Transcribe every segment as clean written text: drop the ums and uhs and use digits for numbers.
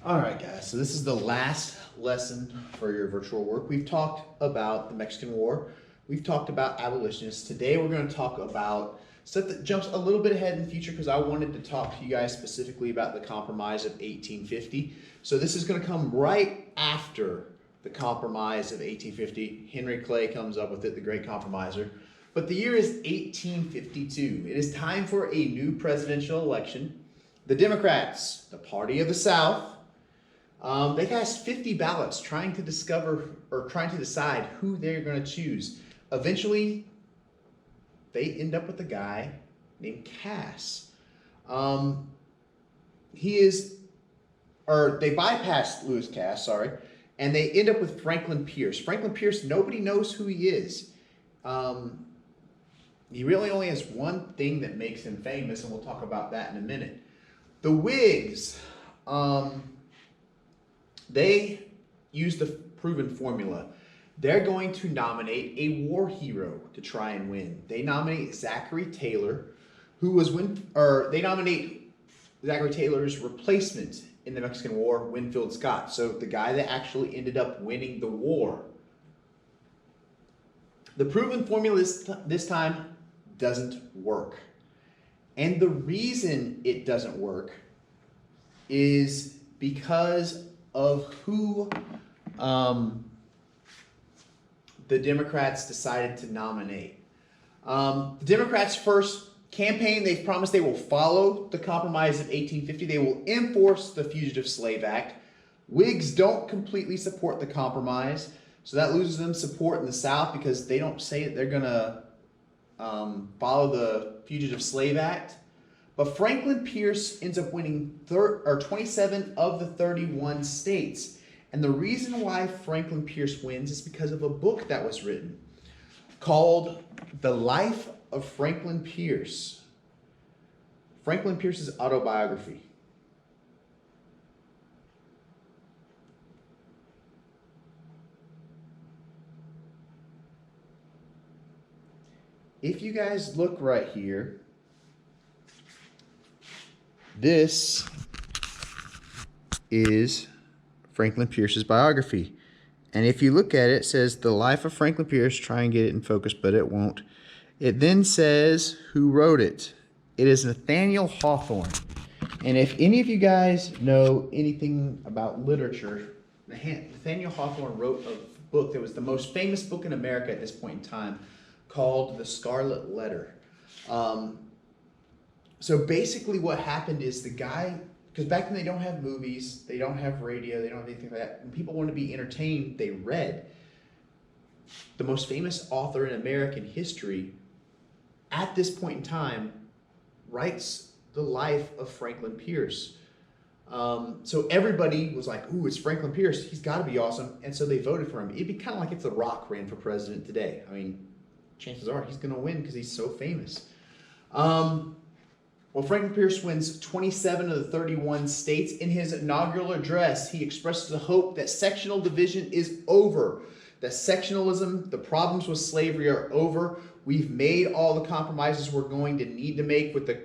All right, guys, so this is the last lesson for your virtual work. We've talked about the Mexican War. We've talked about abolitionists. Today we're going to talk about stuff that jumps a little bit ahead in the future because I wanted to talk to you guys specifically about the Compromise of 1850. So this is going to come right after the Compromise of 1850. Henry Clay comes up with it, the Great Compromiser. But the year is 1852. It is time for a new presidential election. The Democrats, the party of the South, they cast 50 ballots trying to decide who they're going to choose. Eventually, they end up with a guy named Cass. They bypassed Lewis Cass, and they end up with Franklin Pierce. Franklin Pierce, nobody knows who he is. He really only has one thing that makes him famous, and we'll talk about that in a minute. The Whigs, they use the proven formula. They're going to nominate a war hero to try and win. They nominate Zachary Taylor, they nominate Zachary Taylor's replacement in the Mexican War, Winfield Scott. So the guy that actually ended up winning the war. The proven formula this time doesn't work. And the reason it doesn't work is because of who the Democrats decided to nominate. The Democrats' first campaign, they've promised they will follow the Compromise of 1850. They will enforce the Fugitive Slave Act. Whigs don't completely support the Compromise, so that loses them support in the South because they don't say that they're going to follow the Fugitive Slave Act. But Franklin Pierce ends up winning 27 of the 31 states. And the reason why Franklin Pierce wins is because of a book that was written called The Life of Franklin Pierce. Franklin Pierce's autobiography. If you guys look right here, this is Franklin Pierce's biography. And if you look at it, it says The Life of Franklin Pierce. Try and get it in focus, but it won't. It then says who wrote it. It is Nathaniel Hawthorne. And if any of you guys know anything about literature, Nathaniel Hawthorne wrote a book that was the most famous book in America at this point in time called The Scarlet Letter. So basically what happened is the guy, because back then they don't have movies, they don't have radio, they don't have anything like that. When people wanted to be entertained, they read. The most famous author in American history at this point in time writes the life of Franklin Pierce. So everybody was like, ooh, it's Franklin Pierce. He's got to be awesome. And so they voted for him. It'd be kind of like if The Rock ran for president today. I mean, chances are he's going to win because he's so famous. Well, Franklin Pierce wins 27 of the 31 states. In his inaugural address, he expresses the hope that sectional division is over, that sectionalism, the problems with slavery are over. We've made all the compromises we're going to need to make with the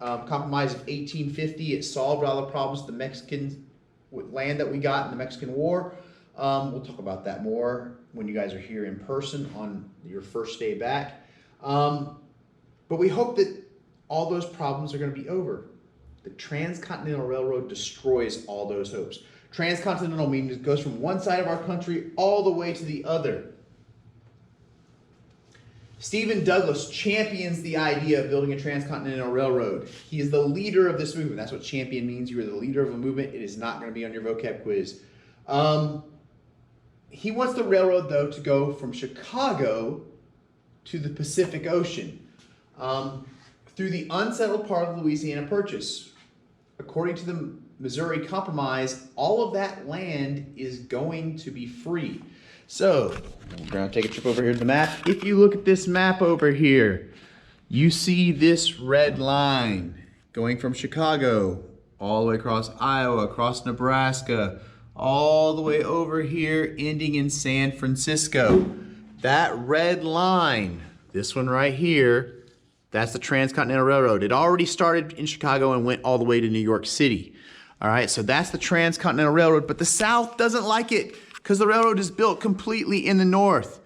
Compromise of 1850. It solved all the problems with the Mexican land that we got in the Mexican War. We'll talk about that more when you guys are here in person on your first day back. But we hope that all those problems are going to be over. The Transcontinental Railroad destroys all those hopes. Transcontinental means it goes from one side of our country all the way to the other. Stephen Douglas champions the idea of building a transcontinental railroad. He is the leader of this movement. That's what champion means. You are the leader of a movement. It is not going to be on your vocab quiz. He wants the railroad, though, to go from Chicago to the Pacific Ocean through the unsettled part of the Louisiana Purchase. According to the Missouri Compromise, all of that land is going to be free. So, we're going to take a trip over here to the map. If you look at this map over here, you see this red line going from Chicago all the way across Iowa, across Nebraska, all the way over here, ending in San Francisco. That red line, this one right here, that's the Transcontinental Railroad. It already started in Chicago and went all the way to New York City. All right, so that's the Transcontinental Railroad, but the South doesn't like it because the railroad is built completely in the north.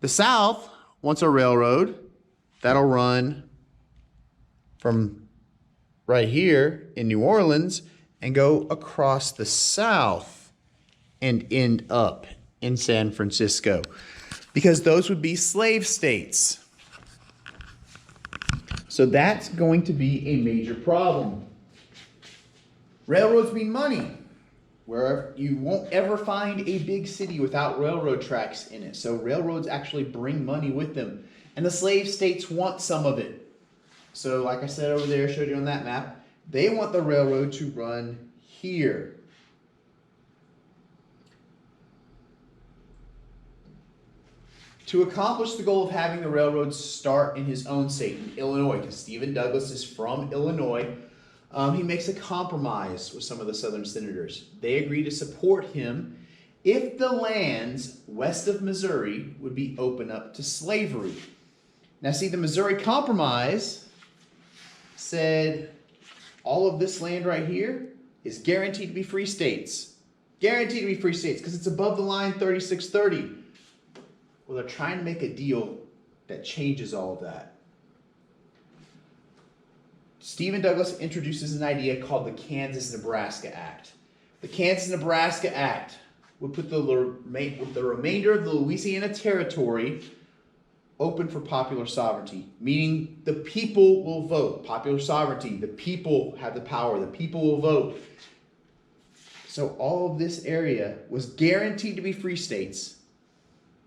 The South wants a railroad that'll run from right here in New Orleans and go across the South and end up in San Francisco, because those would be slave states. So that's going to be a major problem. Railroads mean money. Where you won't ever find a big city without railroad tracks in it. So railroads actually bring money with them. And the slave states want some of it. So like I said over there, showed you on that map, they want the railroad to run here. To accomplish the goal of having the railroads start in his own state, in Illinois, because Stephen Douglas is from Illinois, he makes a compromise with some of the Southern senators. They agree to support him if the lands west of Missouri would be open up to slavery. Now see, the Missouri Compromise said all of this land right here is guaranteed to be free states. Guaranteed to be free states because it's above the line 3630. Well, they're trying to make a deal that changes all of that. Stephen Douglas introduces an idea called the Kansas-Nebraska Act. The Kansas-Nebraska Act would put the remainder of the Louisiana Territory open for popular sovereignty, meaning the people will vote. Popular sovereignty, the people have the power, the people will vote. So all of this area was guaranteed to be free states.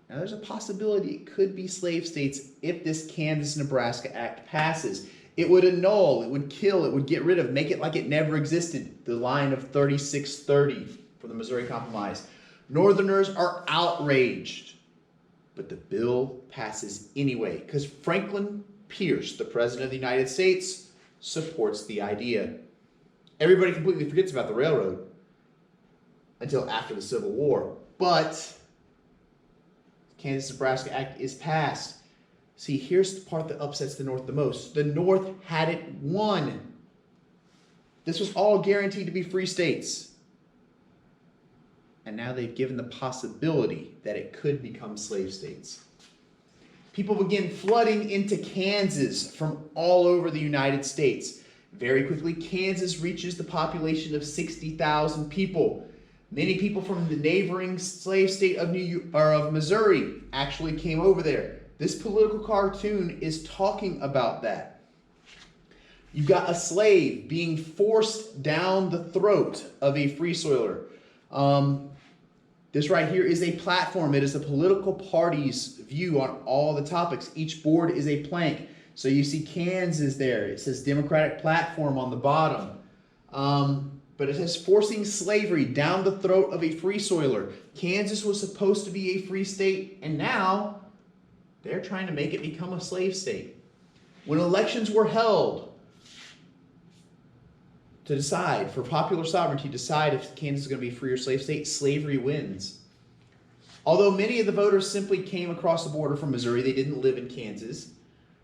Now there's a possibility it could be slave states if this Kansas-Nebraska Act passes. It would annul, it would kill, it would get rid of, make it like it never existed. The line of 3630 for the Missouri Compromise. Northerners are outraged, but the bill passes anyway because Franklin Pierce, the President of the United States, supports the idea. Everybody completely forgets about the railroad until after the Civil War, but the Kansas-Nebraska Act is passed. See, here's the part that upsets the North the most. The North had it won. This was all guaranteed to be free states. And now they've given the possibility that it could become slave states. People begin flooding into Kansas from all over the United States. Very quickly, Kansas reaches the population of 60,000 people. Many people from the neighboring slave state of Missouri actually came over there. This political cartoon is talking about that. You've got a slave being forced down the throat of a free soiler. This right here is a platform. It is the political party's view on all the topics. Each board is a plank. So you see Kansas there. It says Democratic Platform on the bottom. But it says forcing slavery down the throat of a free soiler. Kansas was supposed to be a free state, and now they're trying to make it become a slave state. When elections were held to decide, for popular sovereignty, decide if Kansas is going to be a free or slave state, slavery wins. Although many of the voters simply came across the border from Missouri, they didn't live in Kansas,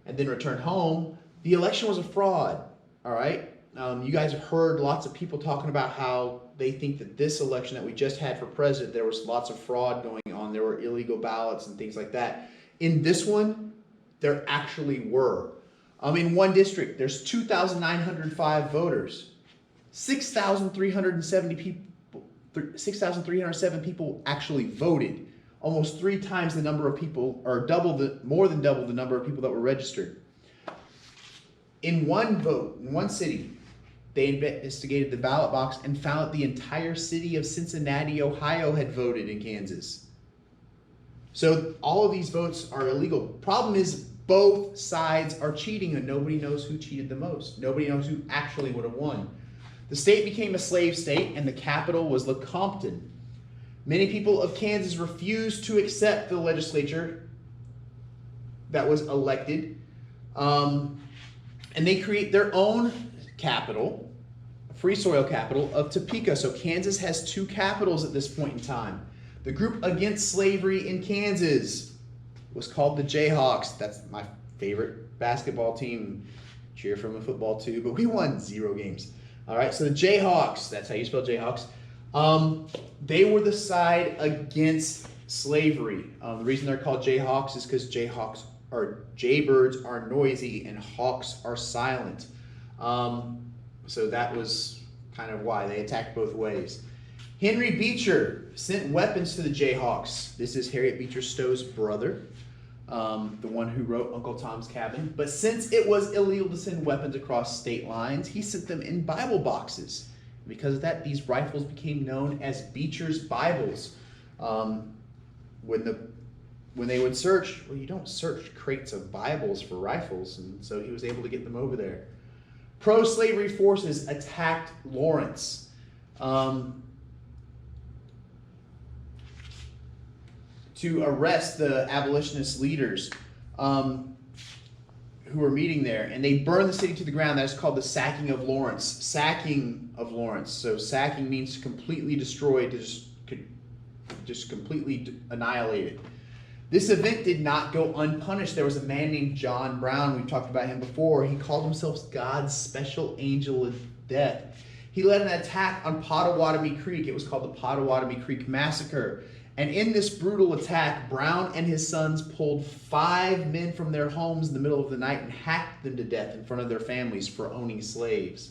and then returned home, the election was a fraud, all right? You guys have heard lots of people talking about how they think that this election that we just had for president, there was lots of fraud going on. There were illegal ballots and things like that. In this one, there actually were. In one district, there's 2,905 voters. 6,307 people actually voted. Almost 3 times the number of people, or more than double the number of people that were registered. In one vote, in one city, they investigated the ballot box and found that the entire city of Cincinnati, Ohio had voted in Kansas. So all of these votes are illegal. Problem is both sides are cheating and nobody knows who cheated the most. Nobody knows who actually would have won. The state became a slave state and the capital was Lecompton. Many people of Kansas refused to accept the legislature that was elected. And they create their own capital, free soil capital of Topeka. So Kansas has 2 capitals at this point in time. The group against slavery in Kansas was called the Jayhawks. That's my favorite basketball team. Cheer from a football too, but we won 0 games. All right, so the Jayhawks, that's how you spell Jayhawks, they were the side against slavery. The reason they're called Jayhawks is because jaybirds are noisy and hawks are silent. So that was kind of why they attacked both ways. Henry Beecher sent weapons to the Jayhawks. This is Harriet Beecher Stowe's brother, the one who wrote Uncle Tom's Cabin. But since it was illegal to send weapons across state lines, he sent them in Bible boxes. Because of that, these rifles became known as Beecher's Bibles. When they would search, well, you don't search crates of Bibles for rifles, and so he was able to get them over there. Pro-slavery forces attacked Lawrence. To arrest the abolitionist leaders who were meeting there, and they burned the city to the ground. That is called the sacking of Lawrence. Sacking of Lawrence. So sacking means to completely destroy, to just completely annihilate it. This event did not go unpunished. There was a man named John Brown. We talked about him before. He called himself God's special angel of death. He led an attack on Pottawatomie Creek. It was called the Pottawatomie Creek Massacre. And in this brutal attack, Brown and his sons pulled 5 men from their homes in the middle of the night and hacked them to death in front of their families for owning slaves.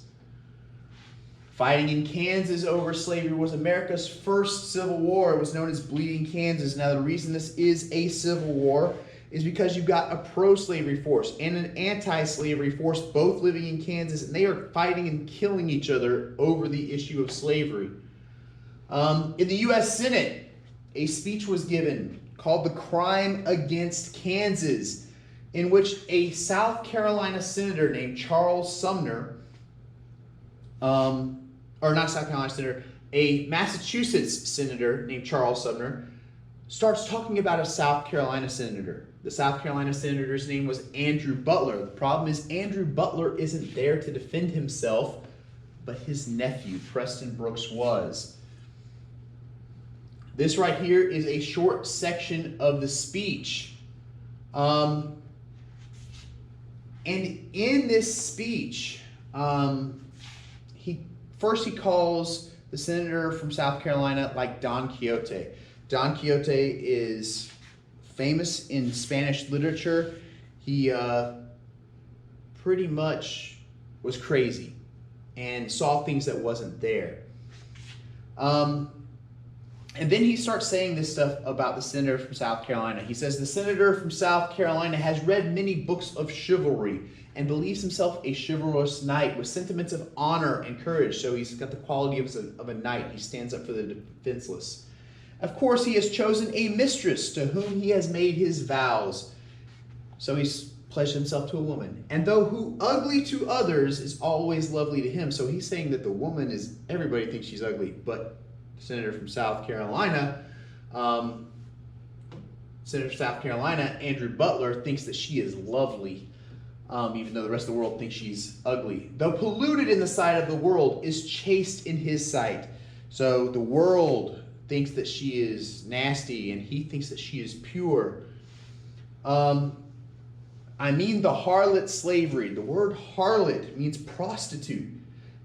Fighting in Kansas over slavery was America's first civil war. It was known as Bleeding Kansas. Now, the reason this is a civil war is because you've got a pro-slavery force and an anti-slavery force both living in Kansas, and they are fighting and killing each other over the issue of slavery. In the U.S. Senate, a speech was given called The Crime Against Kansas, in which a South Carolina senator named Charles Sumner, or not South Carolina senator, a Massachusetts senator named Charles Sumner, starts talking about a South Carolina senator. The South Carolina senator's name was Andrew Butler. The problem is Andrew Butler isn't there to defend himself, but his nephew, Preston Brooks, was. This right here is a short section of the speech. And in this speech, he calls the senator from South Carolina like Don Quixote. Don Quixote is famous in Spanish literature. He pretty much was crazy and saw things that wasn't there. And then he starts saying this stuff about the senator from South Carolina. He says, the senator from South Carolina has read many books of chivalry and believes himself a chivalrous knight with sentiments of honor and courage. So he's got the quality of a knight. He stands up for the defenseless. Of course, he has chosen a mistress to whom he has made his vows. So he's pledged himself to a woman. And though who ugly to others is always lovely to him. So he's saying that the woman is, everybody thinks she's ugly, but Senator from South Carolina, Andrew Butler, thinks that she is lovely, even though the rest of the world thinks she's ugly. Though polluted in the sight of the world, is chaste in his sight. So the world thinks that she is nasty, and he thinks that she is pure. I mean the harlot slavery. The word harlot means prostitute.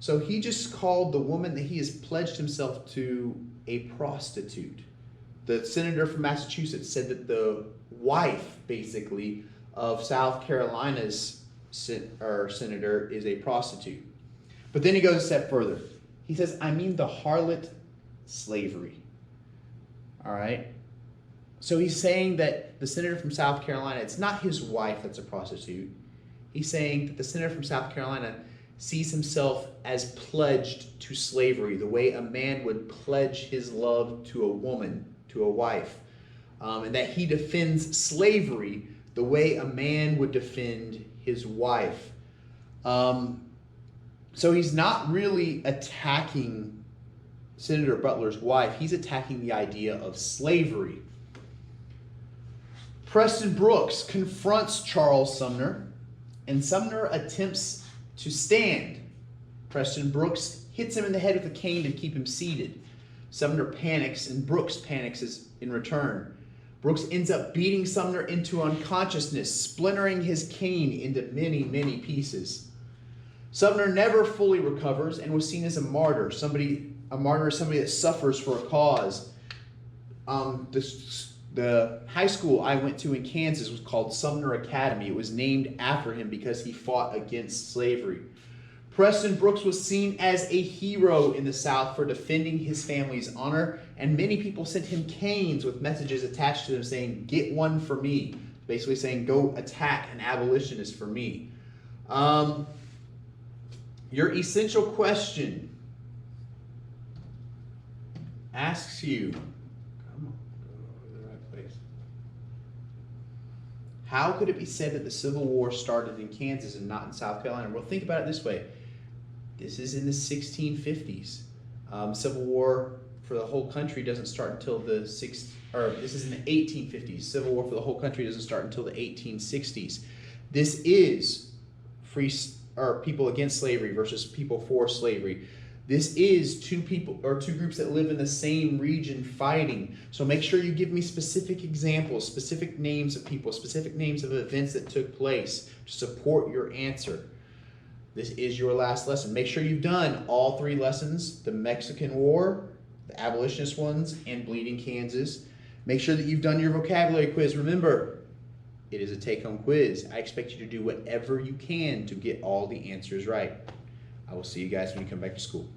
So he just called the woman that he has pledged himself to a prostitute. The senator from Massachusetts said that the wife, basically, of South Carolina's senator is a prostitute. But then he goes a step further. He says, I mean the harlot slavery. All right? So he's saying that the senator from South Carolina, it's not his wife that's a prostitute. He's saying that the senator from South Carolina sees himself as pledged to slavery, the way a man would pledge his love to a woman, to a wife. And that he defends slavery the way a man would defend his wife. So he's not really attacking Senator Butler's wife. He's attacking the idea of slavery. Preston Brooks confronts Charles Sumner, and Sumner attempts to stand. Preston Brooks hits him in the head with a cane to keep him seated. Sumner panics, and Brooks panics in return. Brooks ends up beating Sumner into unconsciousness, splintering his cane into many, many pieces. Sumner never fully recovers and was seen as a martyr. A martyr is somebody that suffers for a cause. The high school I went to in Kansas was called Sumner Academy. It was named after him because he fought against slavery. Preston Brooks was seen as a hero in the South for defending his family's honor, and many people sent him canes with messages attached to them saying, "Get one for me." Basically saying, go attack an abolitionist for me. Your essential question asks you, come on, go to the right place. How could it be said that the Civil War started in Kansas and not in South Carolina? Well, think about it this way. This is in the 1650s. Civil War for the whole country doesn't start until this is in the 1850s. Civil War for the whole country doesn't start until the 1860s. This is people against slavery versus people for slavery. This is two groups that live in the same region fighting. So make sure you give me specific examples, specific names of people, specific names of events that took place to support your answer. This is your last lesson. Make sure you've done all 3 lessons, the Mexican War, the abolitionist ones, and Bleeding Kansas. Make sure that you've done your vocabulary quiz. Remember, it is a take-home quiz. I expect you to do whatever you can to get all the answers right. I will see you guys when you come back to school.